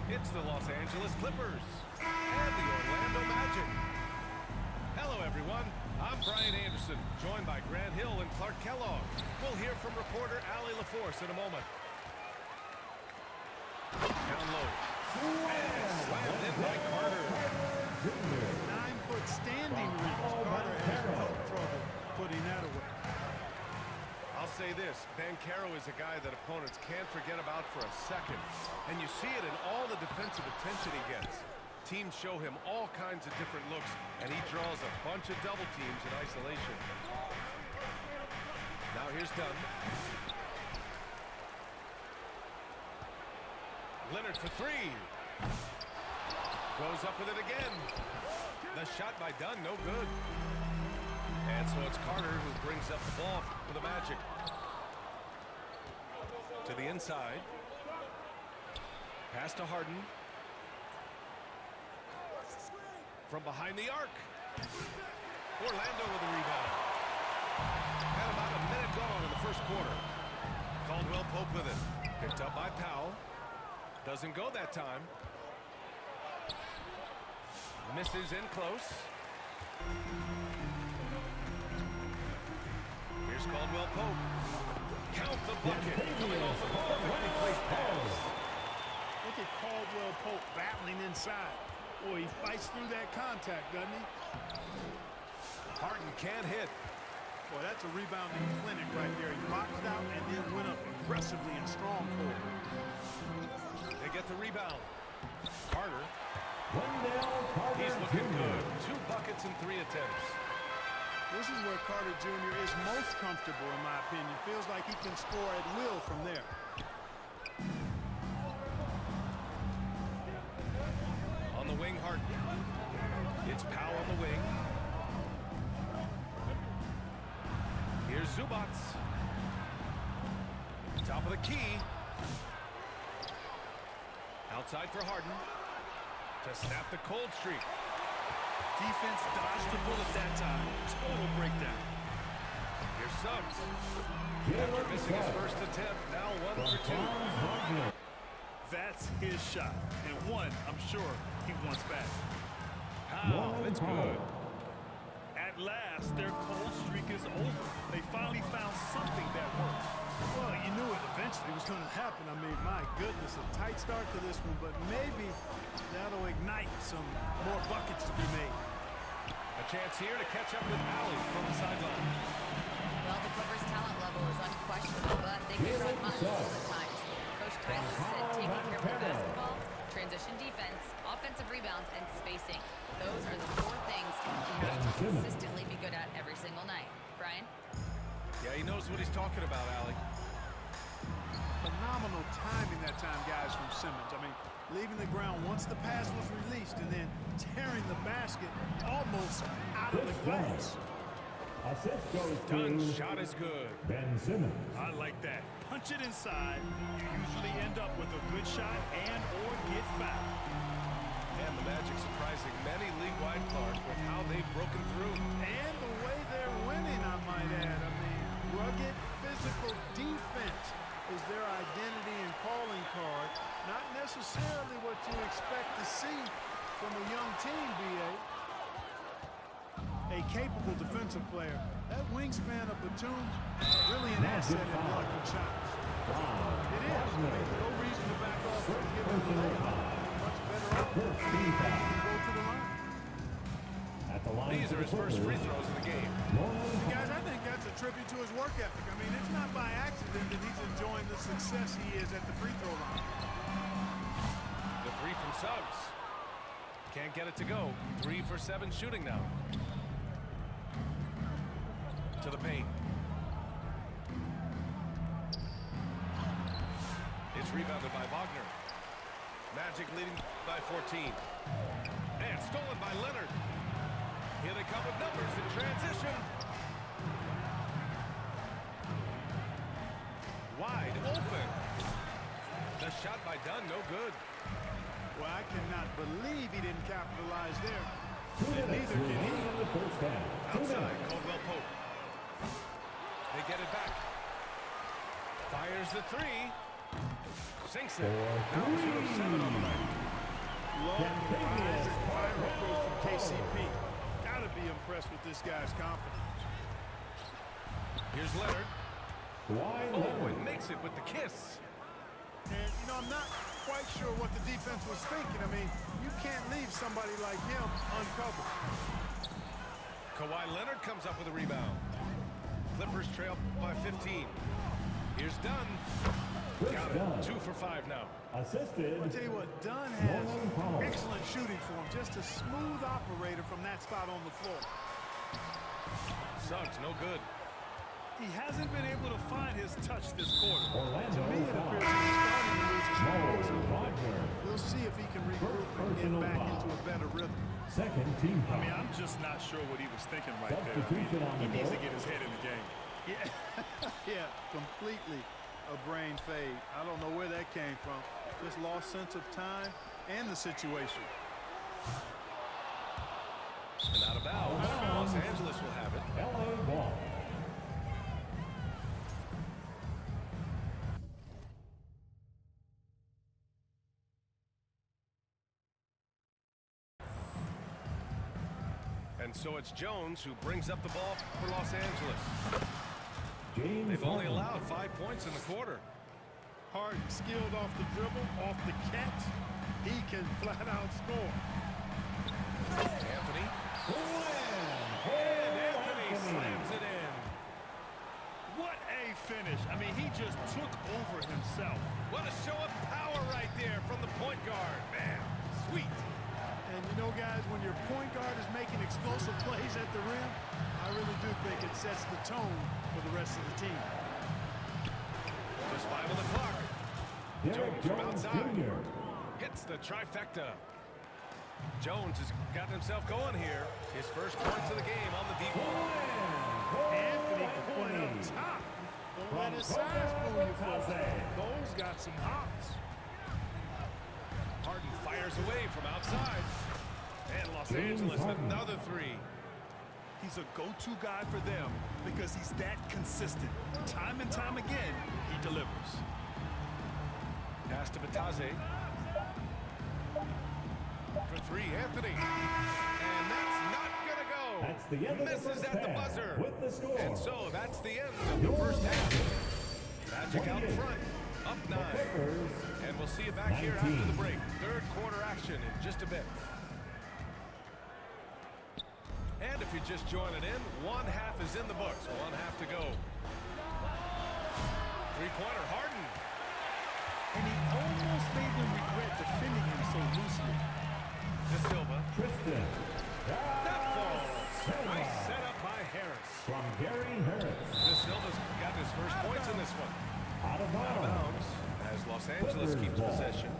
It's the Los Angeles Clippers and the Orlando Magic. Hello, everyone. I'm Brian Anderson, joined by Grant Hill and Clark Kellogg. We'll hear from reporter Allie LaForce in a moment. Down low. And slammed in by Carter. 9-foot standing reach. Carter has no trouble putting that away. I'll say this, Banchero is a guy that opponents can't forget about for a second. And you see it in all the defensive attention he gets. Teams show him all kinds of different looks, and he draws a bunch of double teams in isolation. Now here's Dunn. Leonard for three. Goes up with it again. The shot by Dunn, no good. And so it's Carter who brings up the ball for the Magic. To the inside. Pass to Harden. From behind the arc. Orlando with the rebound. And about a minute gone in the first quarter. Caldwell Pope with it. Picked up by Powell. Doesn't go that time. Misses in close. Here's Caldwell Pope. Count the bucket. Coming off the perfectly placed pass. Look at Caldwell Pope battling inside. Boy, he fights through that contact, doesn't he? Harden can't hit. Boy, that's a rebounding clinic right there. He boxed out and then went up aggressively and strong for it. They get the rebound. Carter. He's looking good. 2 buckets in 3 attempts. This is where Carter Jr. is most comfortable, in my opinion. Feels like he can score at will from there. On the wing, Harden. It's Powell on the wing. Here's Zubac. Top of the key. Outside for Harden. To snap the cold streak. Defense dodged the bullet that time. Total breakdown. Here's Suggs. After missing his first attempt, now 1 for 2. That's his shot. And one, I'm sure, he wants back. Powell, it's good. At last, their cold streak is over. They finally found something that worked. Well, you knew it eventually was going to happen. I mean, my goodness, a tight start to this one, but maybe that'll ignite some more buckets to be made. A chance here to catch up with Allie from the sideline. Well, the Clippers' talent level is unquestionable, but they can run miles at times. Coach Tyler said taking care of the basketball, transition defense, offensive rebounds, and spacing. Those are the 4 things he has to consistently be good at every single night. Brian? Yeah, he knows what he's talking about, Allie. Phenomenal timing that time, guys, from Simmons. I mean, leaving the ground once the pass was released and then tearing the basket almost out of the glass. Assist goes to Dunn's shot is good. Ben Simmons. I like that. Punch it inside. You usually end up with a good shot and or get fouled. And the Magic surprising many league-wide, Clark, with how they've broken through. And the way they're winning, I might add. I mean, rugged physical defense is their identity and calling card. Not necessarily what you expect to see from a young team, B.A. A capable defensive player. That wingspan of Batum, really an asset in blocking shots. It is. I mean, no reason to back off and give him the layup. Much better off to go to the line. At the line. These are his first free throws of the game. Guys, I think that's a tribute to his work ethic. I mean, it's not by accident that he's enjoying the success he is at the free throw line. The 3 from Suggs. Can't get it to go. 3 for 7 shooting now. To the paint. It's rebounded by Wagner. Magic leading by 14. And stolen by Leonard. Here they come with numbers in transition. Wide open. The shot by Dunn, no good. Well, I cannot believe he didn't capitalize there. And neither can he. Outside, Caldwell Pope. They get it back. Fires the 3. Sinks it. Now 2 of 7 on the night. Love the rise and fire approach from KCP. Gotta be impressed with this guy's confidence. Here's Leonard. Kawhi Oh, Leonard. and makes it with the kiss. And, you know, I'm not quite sure what the defense was thinking. I mean, you can't leave somebody like him uncovered. Kawhi Leonard comes up with a rebound. Clippers trail by 15. Here's Dunn. Got it. 2 for 5 now. Assisted. I'll tell you what, Dunn has Norman Powell. excellent shooting for him. Just a smooth operator from that spot on the floor. Suggs, no good. He hasn't been able to find his touch this quarter. Orlando To me, it foul. appears he's starting to lose his composure. Wagner. We'll see if he can regroup and get Personal back foul. into a better rhythm. Second team I foul. mean, I'm just not sure what he was thinking right there. Substitution on He the needs to board. get his head in the game. Yeah, yeah, completely a brain fade. I don't know where that came from. Just lost sense of time and the situation. And out of bounds. Los Angeles will have it. LA ball. And so it's Jones who brings up the ball for Los Angeles. James They've only Harden. allowed 5 points in the quarter. Harden skilled off the dribble, off the catch. He can flat out score. Anthony. And Anthony slams it in. What a finish. I mean, he just took over himself. What a show of power right there from the point guard. Man, sweet. And you know, guys, when your point guard is making explosive plays at the rim, I really do think it sets the tone for the rest of the team. Just 5 on the clock. Derek Jones from Jones outside. Jr. Hits the trifecta. Jones has gotten himself going here. His first points of the game on the deep ball. Anthony going up top. Don't let his size fool you, folks. Cole's got some hops. Harden fires away from outside. And Los James Angeles Harden. another 3. He's a go-to guy for them because he's that consistent. Time and time again, he delivers. Pass to Bataze. For 3, Anthony. And that's not going to go. That's the end of the Misses first at the half buzzer. with the score. And so that's the end of the first half. Magic out 28. front. Up 9. Clippers. And we'll see you back here after 19. the break. Third quarter action in just a bit. And if you're just joining in, 1 half is in the books. 1 half to go. Three-pointer, Harden. And he almost made them regret defending him so loosely. De Silva. Tristan. That falls. Nice setup by Harris. From Gary Harris. De Silva's got his first points in this one. Out of bounds. Bounds as Los Angeles Clippers keeps ball. possession.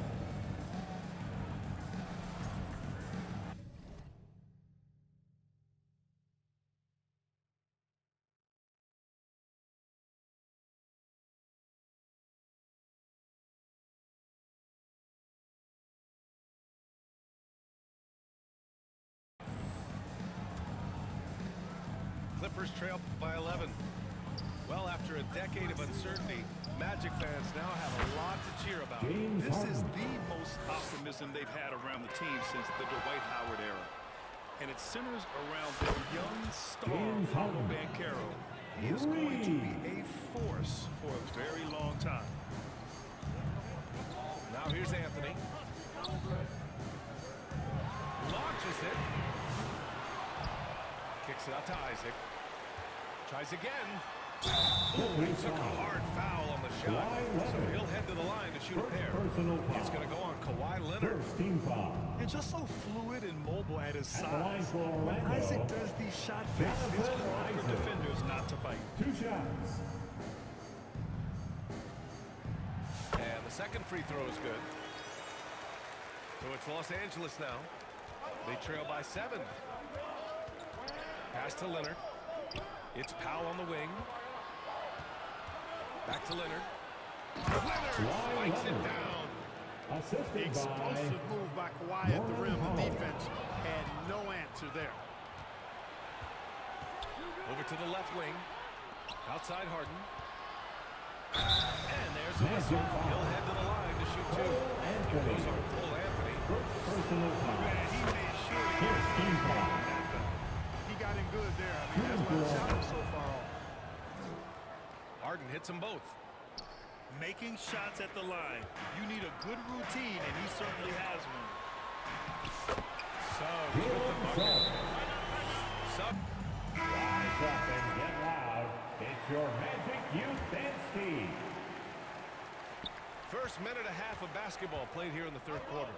Clippers trail by 11. Well, after a decade of uncertainty, Magic fans now have a lot to cheer about. James This is Harden. the most optimism they've had around the team since the Dwight Howard era. And it centers around their young star, James Paolo Harden. Banchero. He is going to be a force for a very long time. Now here's Anthony. Launches it. Kicks it out to Isaac. Tries again. Oh, he took a hard foul on the shot. Kawhi So Leonard. he'll head to the line to shoot a pair. Personal foul. It's going to go on Kawhi Leonard. First team foul. And just so fluid and mobile at his At the line size. for When Orlando. Isaac does these shot fakes, it's Jonathan hard for Isaac. defenders not to bite. 2 shots. And the second free throw is good. So it's Los Angeles now. They trail by 7. Pass to Leonard. It's Powell on the wing. Back to Leonard. Leonard spikes it down. Assisted by Explosive move by Kawhi at the rim. The Powell. defense had no answer there. Over to the left wing. Outside Harden. And there's a whistle. He'll head to the line to shoot two. Here goes our Cole Anthony. Personal foul. Man, he made sure he First team foul. He got in good there. I mean, that's why the shot was so far off. Harden hits them both. Making shots at the line. You need a good routine, and he certainly has one. Suggs with the bucket. Suggs. Rise up and get loud. It's your Magic Youth Dance Team. First minute and a half of basketball played here in the third quarter.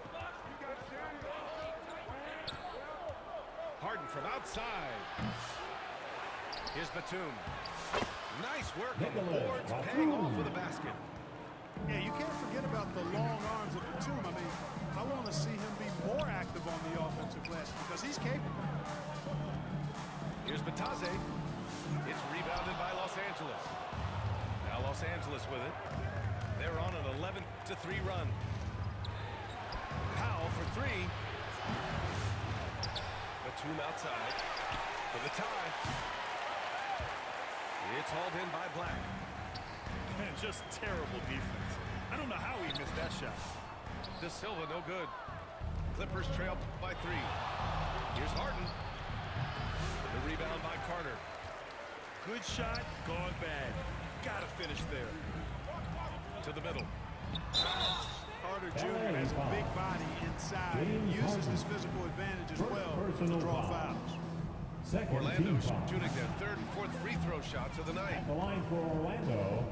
Harden from outside. Here's Batum. Nice work on the boards, paying off with a basket. Yeah, you can't forget about the long arms of Batum. I mean, I want to see him be more active on the offensive glass because he's capable. Here's Batase. It's rebounded by Los Angeles. Now Los Angeles with it. They're on an 11-3 run. Powell for three. Batum outside for the tie. It's hauled in by Black. Man, just terrible defense. I don't know how he missed that shot. De Silva, no good. Clippers trail by three. Here's Harden. The rebound by Carter. Good shot, gone bad. Gotta finish there. To the middle. Carter Jr. has a big body inside and uses his physical advantage as well to draw fouls. Second Orlando team foul. shooting their third and fourth free throw shots of the night. At the line for Orlando,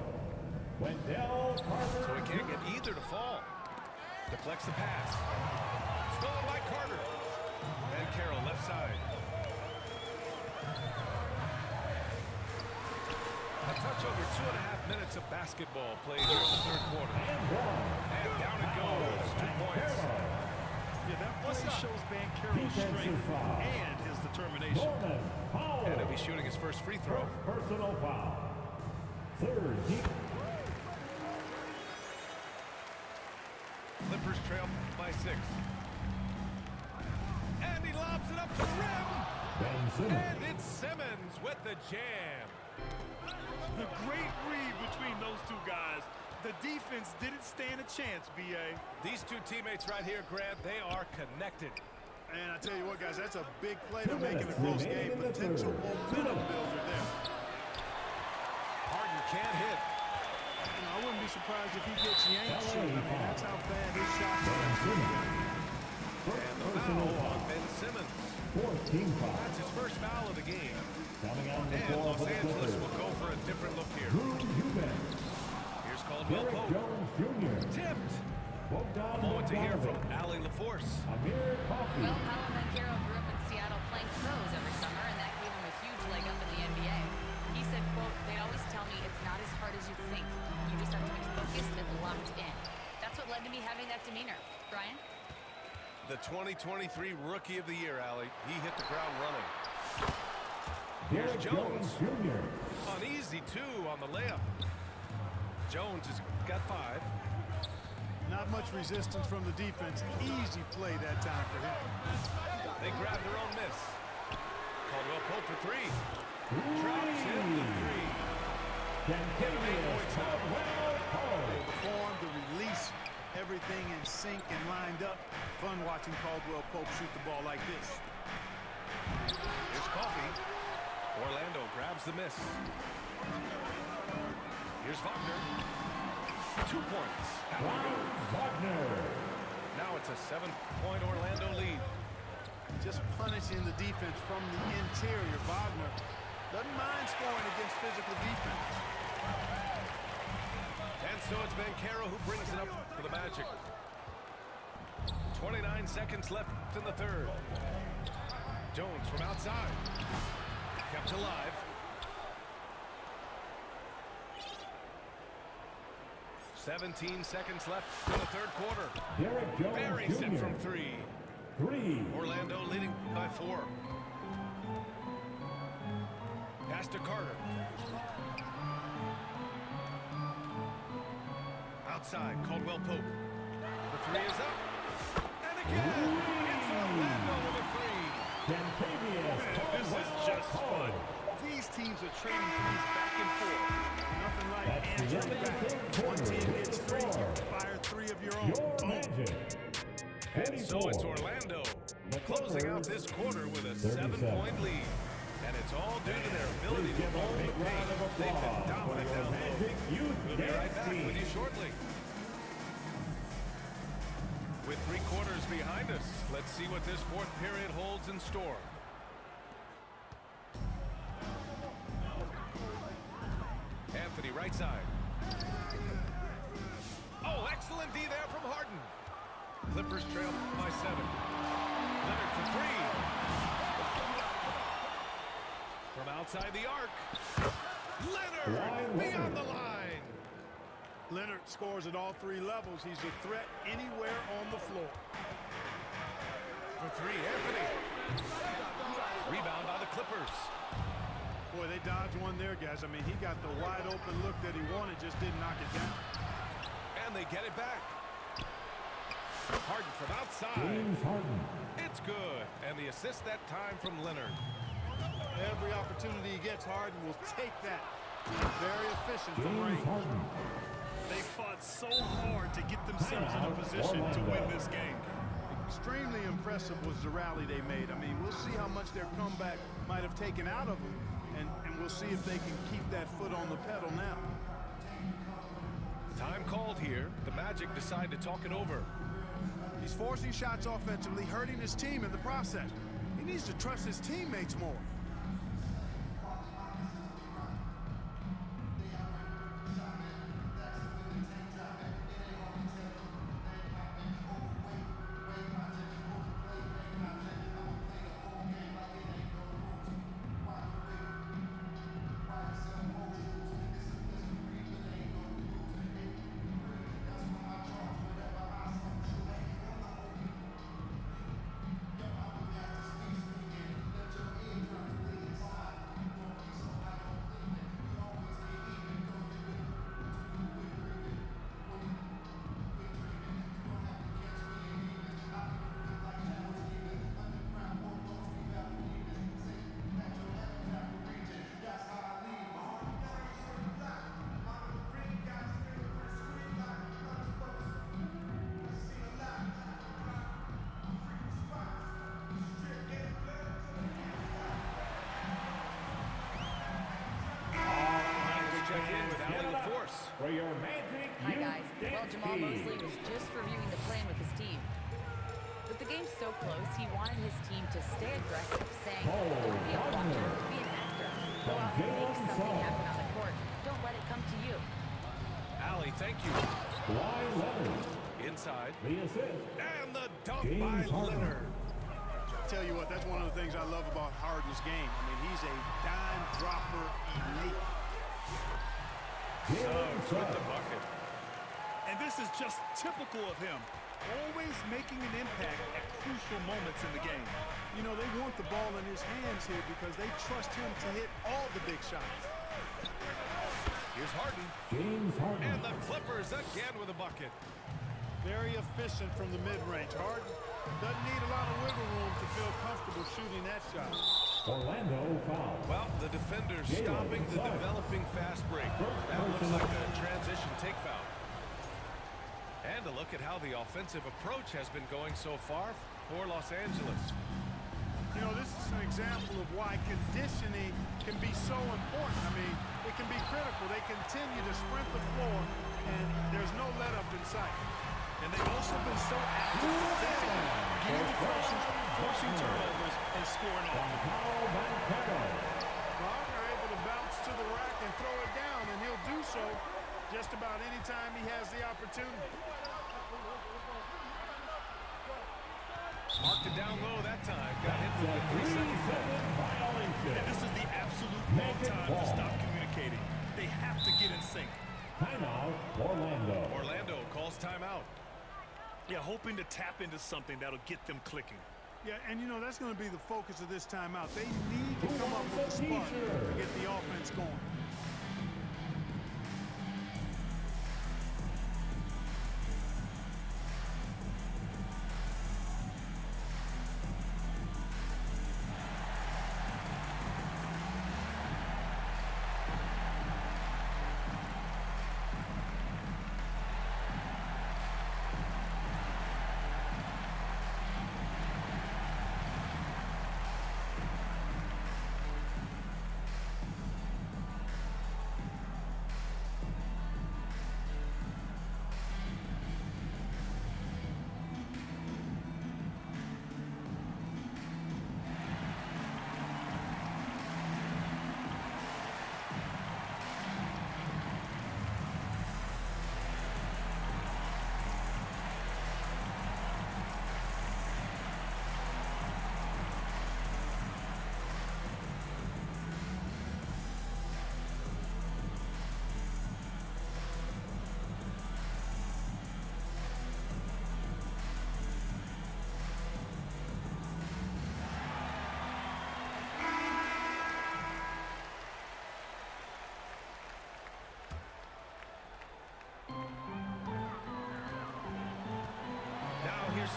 Wendell Carter. So he can't get either to fall. Deflects the pass. Stolen by Carter. And Carroll left side. A touch over 2.5 minutes of basketball played here in the third quarter. And down it goes. 2 points. Yeah, that play shows Banchero's strength and his determination. And he'll be shooting his first free throw. Personal foul. Third team. Clippers trail by 6. And he lobs it up to the rim. Ben Simmons. And it's Simmons with the jam. The great read between those two guys. The defense didn't stand a chance, B.A. These two teammates right here, Grant, they are connected. And I tell you what, guys, that's a big play to make in a close game. Potential momentum builder there. Harden can't hit. You know, I wouldn't be surprised if he gets yanked shooting. I mean, that's how bad his shots are. And the foul on Ben Simmons. Fourth team foul. That's his first foul of the game. Coming on the And floor Los for the Angeles Clippers. will go for a different look here. Drew Eubanks. Here's Caldwell Derek Pope. Jones Jr. Tipped. Bogdan Moment to hear from Bogdanovic. Allie LaForce. Amir Coffey. Well, Paolo Banchero grew up in Seattle playing pros every summer, and that gave him a huge leg up in the NBA. He said, quote, "They always tell me it's not as hard as you think. You just have to be focused and locked in." That's what led to me having that demeanor. Brian? The 2023 Rookie of the Year, Allie. He hit the ground running. Here's Derek Jones. Jr. Uneasy, too, on the layup. Jones has got 5. Not much resistance from the defense. Easy play that time for him. They grab their own miss. Caldwell Pope for 3. Drops in the 3. Getting 8 points now. The form, the release, everything in sync and lined up. Fun watching Caldwell Pope shoot the ball like this. Here's Coffey. Orlando grabs the miss. Here's Wagner. 2 points. Out he goes. Wagner. Now it's a 7-point Orlando lead. Just punishing the defense from the interior. Wagner doesn't mind scoring against physical defense. And so it's Banchero who brings it up for the Magic. 29 seconds left in the third. Jones from outside. Kept alive. "17 seconds left in the third quarter." Derek Jones Buries it Jr. from 3. 3. Orlando leading by 4. Pass to Carter. Outside, Caldwell Pope. The 3 is up. And again, it's Orlando with a 3. Kentavious This is just fun. These teams are trading threes back and forth. Nothing like answering back. One team gets 3, you fire 3 of your own. Your Boom. Magic. And so 44. it's Orlando The closing out Clippers, this quarter with a 37. 7-point lead. And it's all due to their ability Please to give a roll big the paint. round of They've been applause dominant for your down low. Magic Youth We'll be right Dance back team. with you shortly. With 3 quarters behind us, let's see what this 4th period holds in store. Anthony, right side. Oh, excellent D there from Harden. Clippers trail by 7. Leonard for 3. From outside the arc. Leonard beyond the line. Leonard scores at all 3 levels. He's a threat anywhere on the floor. For 3, Anthony. Rebound by the Clippers. Boy, they dodged one there, guys. I mean, he got the wide open look that he wanted, just didn't knock it down. And they get it back. Harden from outside. James Harden. It's good. And the assist that time from Leonard. Every opportunity he gets, Harden will take that. Very efficient from James range. Harden. They fought so hard to get themselves in a position to win this game. Extremely impressive was the rally they made. I mean, we'll see how much their comeback might have taken out of them, and we'll see if they can keep that foot on the pedal now. Time called here. The Magic decide to talk it over. He's forcing shots offensively, hurting his team in the process. He needs to trust his teammates more. For your Magic Hi, Youth guys. Well, Dance Jamal team. Mosley was just reviewing the plan with his team. With the game so close, he wanted his team to stay aggressive, saying, don't be a watcher, be an actor. Go out and make something happen on the court. Don't let it come to you. Allie, thank you. Kawhi Leonard. Inside. The assist. And the dunk James by Harden. Leonard. Tell you what, that's one of the things I love about Harden's game. I mean, he's a dime dropper elite. Suggs with the bucket. And this is just typical of him. Always making an impact at crucial moments in the game. You know, they want the ball in his hands here because they trust him to hit all the big shots. Here's Harden. James Harden. And the Clippers again with a bucket. Very efficient from the mid-range. Harden doesn't need a lot of wiggle room to feel comfortable shooting that shot. Orlando foul. Well, the defender's stopping the developing fast break. That looks like a transition take foul. And a look at how the offensive approach has been going so far for Los Angeles. You know, this is an example of why conditioning can be so important. I mean, it can be critical. They continue to sprint the floor, and there's no let-up in sight. And they've also been so active defensively, getting pressures, forcing turnovers, and scoring offense. Wagner able to bounce to the rack and throw it down, and he'll do so just about any time he has the opportunity. Marked it down low that time. Got hit with the 3-second violation. And this is the absolute wrong time to stop communicating. They have to get in sync. Timeout, Orlando. Orlando calls timeout. Yeah, hoping to tap into something that'll get them clicking. Yeah, and you know, that's going to be the focus of this timeout. They need to come up with a spark to get the offense going.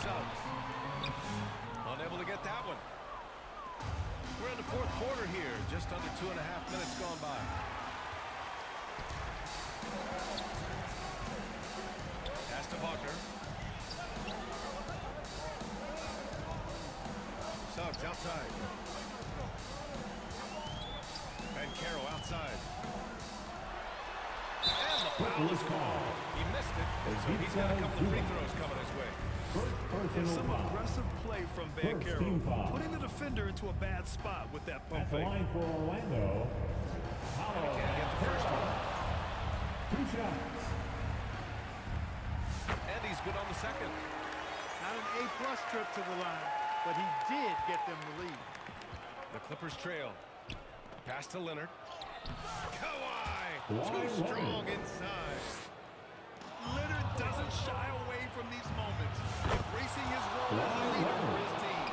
Suggs. Unable to get that one. We're in the fourth quarter here. Just under 2.5 minutes gone by. Pass to Wagner. Suggs outside. Caro outside. And the foul is called. He missed it, so he's got a couple of free throws coming his way. And some aggressive play from Caro, putting the defender into a bad spot with that pump fake. Line for Orlando. And he can't get the first one. 2 shots. And he's good on the second. Not an A-plus trip to the line, but he did get them the lead. The Clippers trail. Pass to Leonard. Kawhi! Too strong inside. Leonard doesn't shy away from these moments, embracing his role as a leader for his team.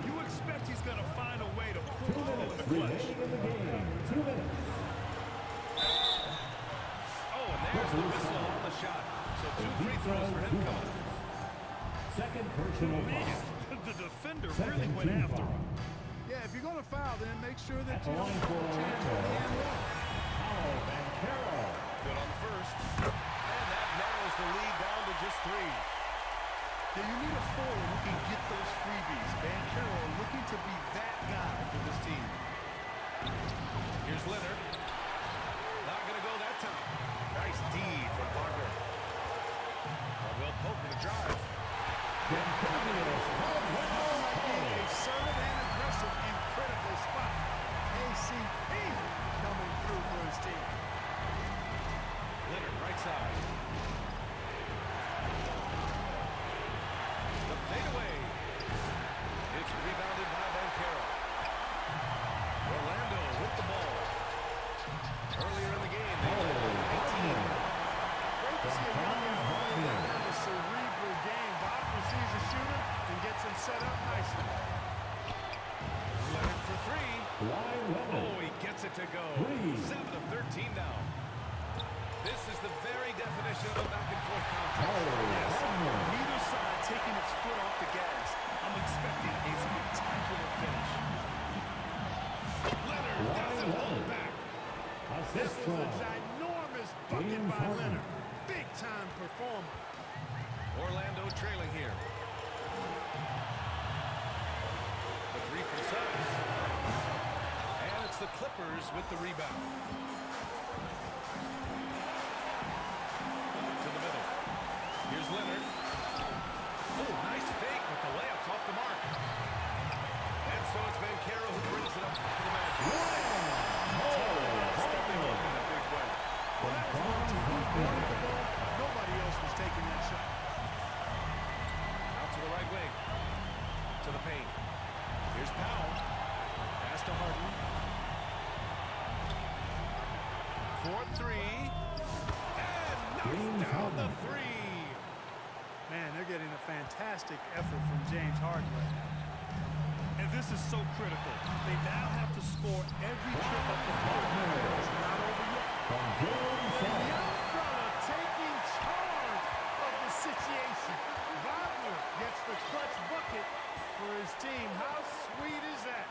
You expect he's going to find a way to pull through in the clutch. In the game. 2 minutes. Oh, and there's the whistle on the shot. So 2 free throws for him coming. Second personal Man, foul. the defender really went after him. Yeah, if you're going to foul, then make sure that you don't for Orlando. Good on the first. And that narrows the lead down to just 3. Yeah, you need a forward who can get those freebies. Caro looking to be that guy for this team. Here's Leonard. Not going to go that time. Nice D from Wagner. Well, poke with a drive. Assertive and aggressive in critical spot. KCP coming through for his team. Leonard, right side. The fadeaway. It's rebounded by Caro. Orlando with the ball. Earlier in the game, they led by 19. Great to see a young man play that kind of cerebral game. Wagner sees a shooter and gets him set up nicely. Leonard for 3. Oh, he gets it to go. 7 of 13 now. This is the very definition of a back-and-forth contest. Yes, neither side taking its foot off the gas. I'm expecting a spectacular finish. Leonard doesn't hold back. This was a ginormous bucket by Leonard. Big-time performer. Orlando trailing here. The 3 for Suggs. And it's the Clippers with the rebound. To the middle. Here's Leonard. Oh, nice fake, but the layup's off the mark. And so it's Caro who brings it up to the Magic. Stepping up in a big way. Well, that was 1-2 quarters ago. Nobody else was taking that shot. Out to the right wing. To the paint. Here's Powell. Pass to Harden. 4-3. And knocks down the 3. Man, they're getting a fantastic effort from James Harden right now. And this is so critical. They now have to score every trip up the floor. It's not over yet. The young fella taking charge of the situation. Wagner gets the clutch bucket for his team. How sweet is that?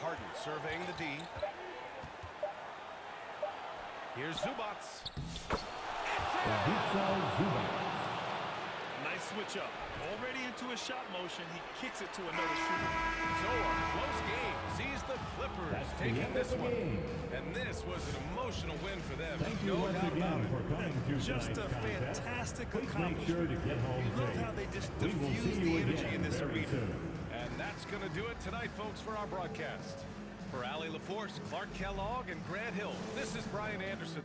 Harden surveying the D. Here's Zubats. Nice switch up. Already into a shot motion, he kicks it to another shooter. So a close game sees the Clippers taking this one. And this was an emotional win for them. No doubt about it. Just a fantastic accomplishment. We love how they just diffuse the energy in this arena. And that's going to do it tonight, folks, for our broadcast. For Allie LaForce, Clark Kellogg, and Grant Hill, this is Brian Anderson.